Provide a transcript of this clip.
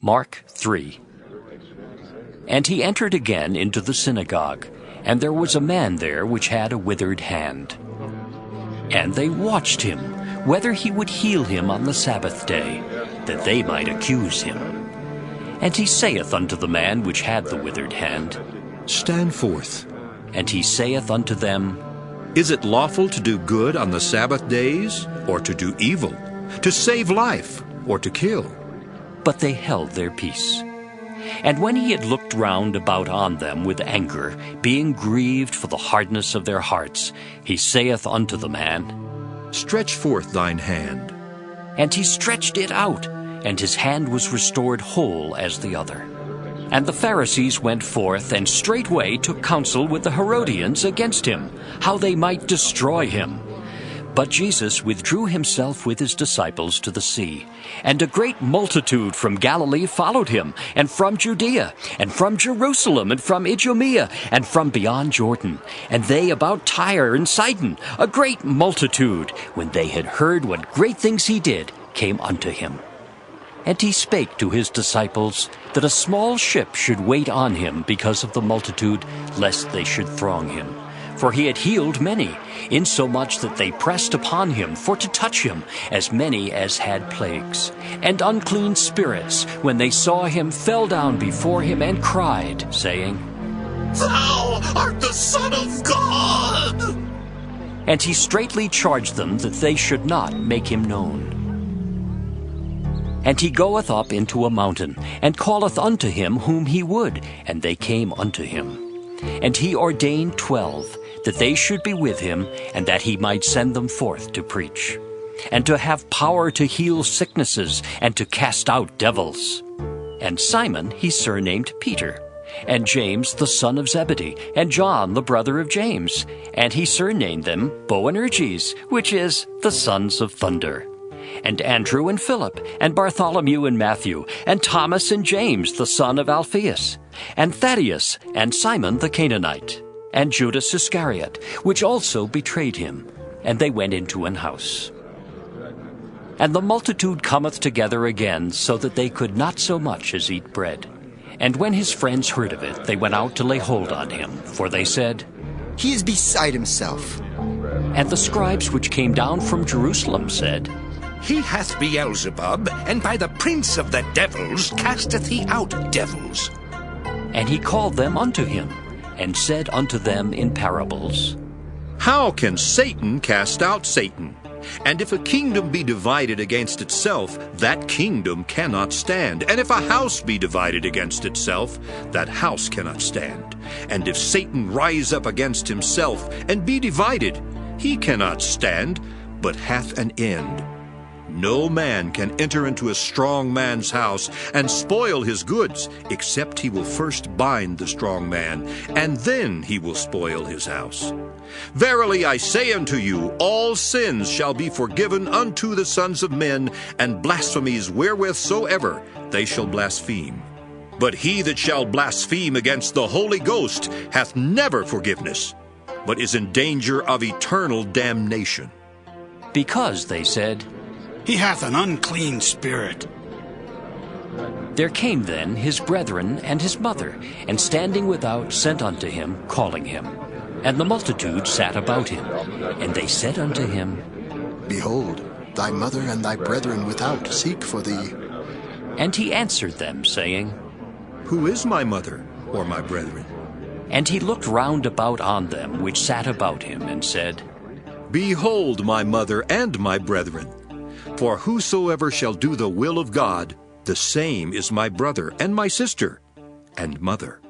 Mark 3. And he entered again into the synagogue, and there was a man there which had a withered hand. And they watched him, whether he would heal him on the Sabbath day, that they might accuse him. And he saith unto the man which had the withered hand, Stand forth. And he saith unto them, Is it lawful to do good on the Sabbath days, or to do evil, to save life, or to kill? But they held their peace. And when he had looked round about on them with anger, being grieved for the hardness of their hearts, he saith unto the man, Stretch forth thine hand. And he stretched it out, and his hand was restored whole as the other. And the Pharisees went forth, and straightway took counsel with the Herodians against him, how they might destroy him. But Jesus withdrew himself with his disciples to the sea. And a great multitude from Galilee followed him, and from Judea, and from Jerusalem, and from Idumea, and from beyond Jordan. And they about Tyre and Sidon, a great multitude, when they had heard what great things he did, came unto him. And he spake to his disciples that a small ship should wait on him because of the multitude, lest they should throng him. For he had healed many, insomuch that they pressed upon him for to touch him, as many as had plagues. And unclean spirits, when they saw him, fell down before him and cried, saying, Thou art the Son of God! And he straitly charged them that they should not make him known. And he goeth up into a mountain, and calleth unto him whom he would, and they came unto him. And he ordained 12, that they should be with him, and that he might send them forth to preach, and to have power to heal sicknesses, and to cast out devils. And Simon he surnamed Peter, and James the son of Zebedee, and John the brother of James, and he surnamed them Boanerges, which is the sons of thunder. And Andrew and Philip, and Bartholomew and Matthew, and Thomas and James the son of Alphaeus, and Thaddeus, and Simon the Canaanite, and Judas Iscariot, which also betrayed him. And they went into an house. And the multitude cometh together again, so that they could not so much as eat bread. And when his friends heard of it, they went out to lay hold on him, for they said, He is beside himself. And the scribes which came down from Jerusalem said, He hath Beelzebub, and by the prince of the devils casteth he out devils. And he called them unto him, and said unto them in parables, How can Satan cast out Satan? And if a kingdom be divided against itself, that kingdom cannot stand. And if a house be divided against itself, that house cannot stand. And if Satan rise up against himself, and be divided, he cannot stand, but hath an end. No man can enter into a strong man's house and spoil his goods, except he will first bind the strong man, and then he will spoil his house. Verily I say unto you, all sins shall be forgiven unto the sons of men, and blasphemies wherewith soever they shall blaspheme. But he that shall blaspheme against the Holy Ghost hath never forgiveness, but is in danger of eternal damnation. Because they said, He hath an unclean spirit. There came then his brethren and his mother, and standing without sent unto him, calling him. And the multitude sat about him. And they said unto him, Behold, thy mother and thy brethren without seek for thee. And he answered them, saying, Who is my mother or my brethren? And he looked round about on them which sat about him, and said, Behold my mother and my brethren. For whosoever shall do the will of God, the same is my brother and my sister and mother.